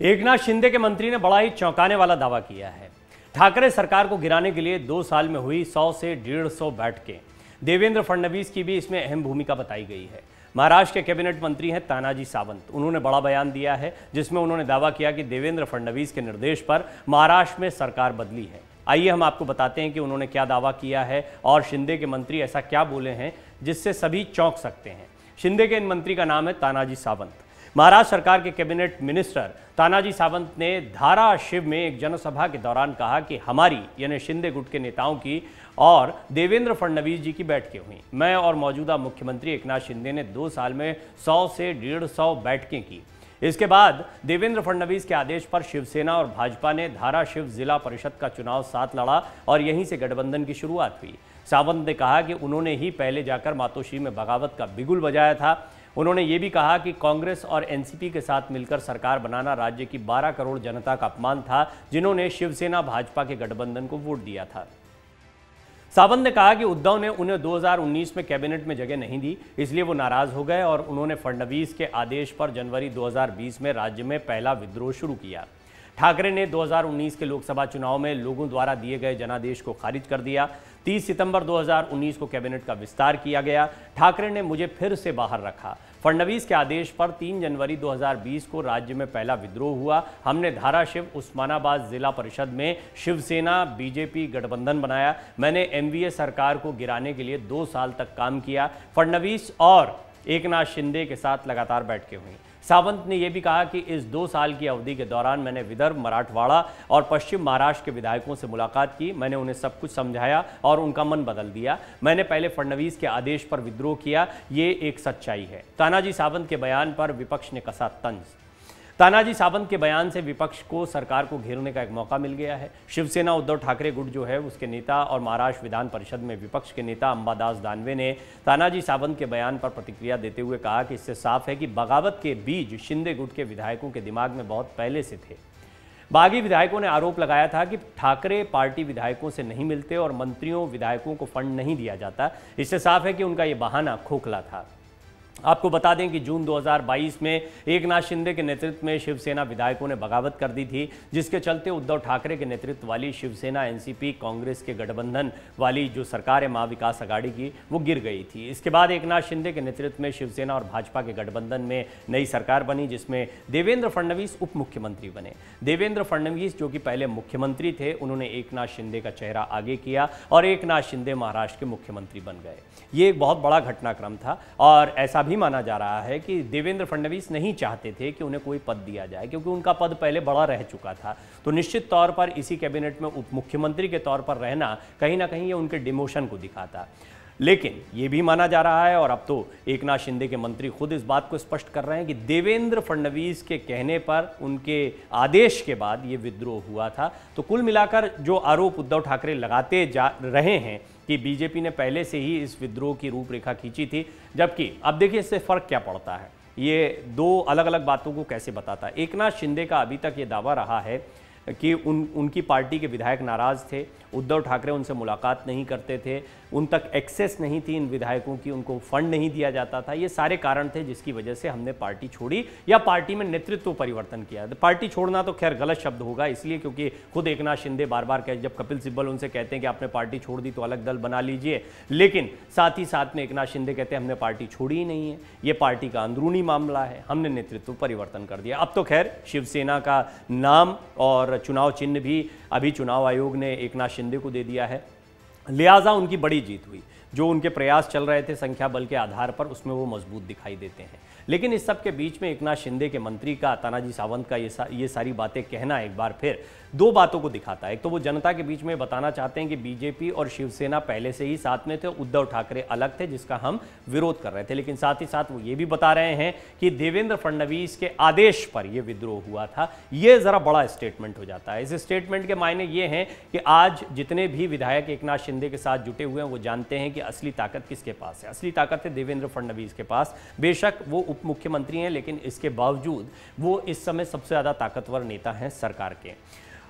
एकनाथ शिंदे के मंत्री ने बड़ा ही चौंकाने वाला दावा किया है। ठाकरे सरकार को गिराने के लिए 2 साल में हुई 100 से 150 बैठकें। देवेंद्र फडणवीस की भी इसमें अहम भूमिका बताई गई है। महाराष्ट्र के कैबिनेट मंत्री हैं तानाजी सावंत। उन्होंने बड़ा बयान दिया है जिसमें उन्होंने दावा किया कि देवेंद्र फडणवीस के निर्देश पर महाराष्ट्र में सरकार बदली है। आइए हम आपको बताते हैं कि उन्होंने क्या दावा किया है और शिंदे के मंत्री ऐसा क्या बोले हैं जिससे सभी चौंक सकते हैं। शिंदे के इन मंत्री का नाम है तानाजी सावंत। महाराष्ट्र सरकार के कैबिनेट मिनिस्टर तानाजी सावंत ने धाराशिव में एक जनसभा के दौरान कहा कि हमारी यानी शिंदे गुट के नेताओं की और देवेंद्र फडणवीस जी की बैठकें हुई। मैं और मौजूदा मुख्यमंत्री एकनाथ शिंदे ने 2 साल में 100 से 150 बैठकें की। इसके बाद देवेंद्र फडणवीस के आदेश पर शिवसेना और भाजपा ने धाराशिव जिला परिषद का चुनाव साथ लड़ा और यहीं से गठबंधन की शुरुआत हुई। सावंत ने कहा कि उन्होंने ही पहले जाकर मातोश्री में बगावत का बिगुल बजाया था। उन्होंने ये भी कहा कि कांग्रेस और एनसीपी के साथ मिलकर सरकार बनाना राज्य की 12 करोड़ जनता का अपमान था, जिन्होंने शिवसेना भाजपा के गठबंधन को वोट दिया था। सावंत ने कहा कि उद्धव ने उन्हें 2019 में कैबिनेट में जगह नहीं दी, इसलिए वो नाराज हो गए और उन्होंने फडणवीस के आदेश पर जनवरी 2020 में राज्य में पहला विद्रोह शुरू किया। ठाकरे ने 2019 के लोकसभा चुनाव में लोगों द्वारा दिए गए जनादेश को खारिज कर दिया। 30 सितंबर 2019 को कैबिनेट का विस्तार किया गया। ठाकरे ने मुझे फिर से बाहर रखा। फडणवीस के आदेश पर 3 जनवरी 2020 को राज्य में पहला विद्रोह हुआ। हमने धाराशिव उस्मानाबाद जिला परिषद में शिवसेना बीजेपी गठबंधन बनाया। मैंने एमवीए सरकार को गिराने के लिए 2 साल तक काम किया। फडणवीस और एकनाथ शिंदे के साथ लगातार बैठकें हुई। सावंत ने यह भी कहा कि इस 2 साल की अवधि के दौरान मैंने विदर्भ, मराठवाड़ा और पश्चिम महाराष्ट्र के विधायकों से मुलाकात की। मैंने उन्हें सब कुछ समझाया और उनका मन बदल दिया। मैंने पहले फडणवीस के आदेश पर विद्रोह किया, ये एक सच्चाई है। तानाजी सावंत के बयान पर विपक्ष ने कसा तंज। तानाजी सावंत के बयान से विपक्ष को सरकार को घेरने का एक मौका मिल गया है। शिवसेना उद्धव ठाकरे गुट जो है उसके नेता और महाराष्ट्र विधान परिषद में विपक्ष के नेता अंबादास दानवे ने तानाजी सावंत के बयान पर प्रतिक्रिया देते हुए कहा कि इससे साफ है कि बगावत के बीज शिंदे गुट के विधायकों के दिमाग में बहुत पहले से थे। बागी विधायकों ने आरोप लगाया था कि ठाकरे पार्टी विधायकों से नहीं मिलते और मंत्रियों विधायकों को फंड नहीं दिया जाता। इससे साफ है कि उनका ये बहाना खोखला था। आपको बता दें कि जून 2022 में एकनाथ शिंदे के नेतृत्व में शिवसेना विधायकों ने बगावत कर दी थी, जिसके चलते उद्धव ठाकरे के नेतृत्व वाली शिवसेना एनसीपी कांग्रेस के गठबंधन वाली जो सरकार है महाविकास अघाड़ी की, वो गिर गई थी। इसके बाद एकनाथ शिंदे के नेतृत्व में शिवसेना और भाजपा के गठबंधन में नई सरकार बनी, जिसमें देवेंद्र फडणवीस उप मुख्यमंत्री बने। देवेंद्र फडणवीस जो कि पहले मुख्यमंत्री थे, उन्होंने एकनाथ शिंदे का चेहरा आगे किया और एकनाथ शिंदे महाराष्ट्र के मुख्यमंत्री बन गए। ये एक बहुत बड़ा घटनाक्रम था और ऐसा भी माना जा रहा है कि देवेंद्र फडणवीस नहीं चाहते थे कि उन्हें कोई पद दिया जाए, क्योंकि उनका पद पहले बड़ा रह चुका था। तो निश्चित तौर पर इसी कैबिनेट में उप मुख्यमंत्री के तौर पर रहना कहीं ना कहीं ये उनके डिमोशन को दिखाता। लेकिन ये भी माना जा रहा है और अब तो एकनाथ शिंदे के मंत्री खुद इस बात को स्पष्ट कर रहे हैं कि देवेंद्र फडणवीस के कहने पर, उनके आदेश के बाद ये विद्रोह हुआ था। तो कुल मिलाकर जो आरोप उद्धव ठाकरे लगाते जा रहे हैं कि बीजेपी ने पहले से ही इस विद्रोह की रूपरेखा खींची थी, जबकि अब देखिए इससे फर्क क्या पड़ता है। ये 2 अलग अलग बातों को कैसे बताता है। एकनाथ शिंदे का अभी तक ये दावा रहा है कि उनकी पार्टी के विधायक नाराज थे, उद्धव ठाकरे उनसे मुलाकात नहीं करते थे, उन तक एक्सेस नहीं थी इन विधायकों की, उनको फंड नहीं दिया जाता था। ये सारे कारण थे जिसकी वजह से हमने पार्टी छोड़ी या पार्टी में नेतृत्व परिवर्तन किया। तो पार्टी छोड़ना तो खैर गलत शब्द होगा, इसलिए क्योंकि खुद एकनाथ शिंदे बार बार कह, जब कपिल सिब्बल उनसे कहते हैं कि आपने पार्टी छोड़ दी तो अलग दल बना लीजिए, लेकिन साथ ही साथ में एकनाथ शिंदे कहते हैं हमने पार्टी छोड़ी ही नहीं है, ये पार्टी का अंदरूनी मामला है, हमने नेतृत्व परिवर्तन कर दिया। अब तो खैर शिवसेना का नाम और चुनाव चिन्ह भी अभी चुनाव आयोग ने एकनाथ शिंदे को दे दिया है, लिहाजा उनकी बड़ी जीत हुई। जो उनके प्रयास चल रहे थे संख्या बल के आधार पर, उसमें वो मजबूत दिखाई देते हैं। लेकिन इस सब के बीच में एकनाथ शिंदे के मंत्री का, तानाजी सावंत का ये सारी बातें कहना एक बार फिर 2 बातों को दिखाता है। एक तो वो जनता के बीच में बताना चाहते हैं कि बीजेपी और शिवसेना पहले से ही साथ में थे, उद्धव ठाकरे अलग थे जिसका हम विरोध कर रहे थे। लेकिन साथ ही साथ वो ये भी बता रहे हैं कि देवेंद्र फडणवीस के आदेश पर यह विद्रोह हुआ था। ये जरा बड़ा स्टेटमेंट हो जाता है। इस स्टेटमेंट के मायने ये हैं कि आज जितने भी विधायक एकनाथ शिंदे के साथ जुटे हुए हैं वो जानते हैं कि असली ताकत किसके पास है। असली ताकत है देवेंद्र फडणवीस के पास। बेशक वो उप मुख्यमंत्री हैं, लेकिन इसके बावजूद वो इस समय सबसे ज़्यादा ताकतवर नेता हैं सरकार के।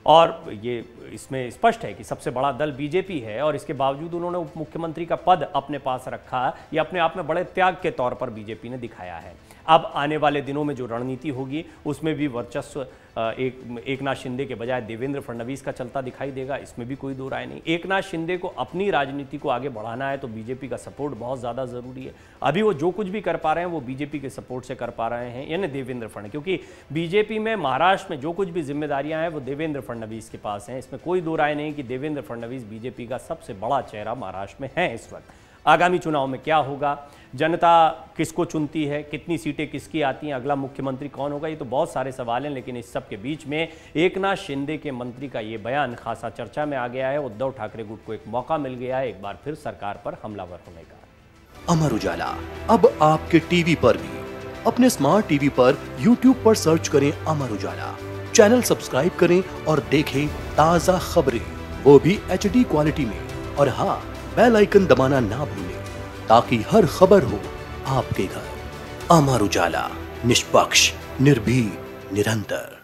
और ये इसमें स्पष्ट है कि सबसे बड़ा दल बीजेपी है और इसके बावजूद उन्होंने उप मुख्यमंत्री का पद अपने पास रखा। ये अपने आप में बड़े त्याग के तौर पर बीजेपी ने दिखाया है। अब आने वाले दिनों में जो रणनीति होगी उसमें भी वर्चस्व एकनाथ शिंदे के बजाय देवेंद्र फडणवीस का चलता दिखाई देगा, इसमें भी कोई दो राय नहीं। एकनाथ शिंदे को अपनी राजनीति को आगे बढ़ाना है तो बीजेपी का सपोर्ट बहुत ज़्यादा ज़रूरी है। अभी वो जो कुछ भी कर पा रहे हैं वो बीजेपी के सपोर्ट से कर पा रहे हैं, यानी देवेंद्र फडणवीस, क्योंकि बीजेपी में महाराष्ट्र में जो कुछ भी जिम्मेदारियां हैं वो देवेंद्र फडणवीस के पास हैं। इसमें कोई दो राय नहीं कि देवेंद्र फडणवीस बीजेपी का सबसे बड़ा चेहरा महाराष्ट्र में है इस वक्त। आगामी चुनाव में क्या होगा, जनता किसको चुनती है, कितनी सीटें किसकी आती हैं, अगला मुख्यमंत्री कौन होगा, ये तो बहुत सारे सवाल हैं। लेकिन इस सब के बीच में एकनाथ शिंदे के मंत्री का ये बयान खासा चर्चा में आ गया है। उद्धव ठाकरे गुट को एक मौका मिल गया है एक बार फिर सरकार पर हमलावर होने का। अमर उजाला अब आपके टीवी पर भी। अपने स्मार्ट टीवी पर YouTube पर सर्च करें अमर उजाला, चैनल सब्सक्राइब करें और देखें ताजा खबरें, वो भी HD क्वालिटी में। और हाँ, बेल आइकन दबाना ना भूलें ताकि हर खबर हो आपके घर। अमर उजाला, निष्पक्ष, निर्भीक, निरंतर।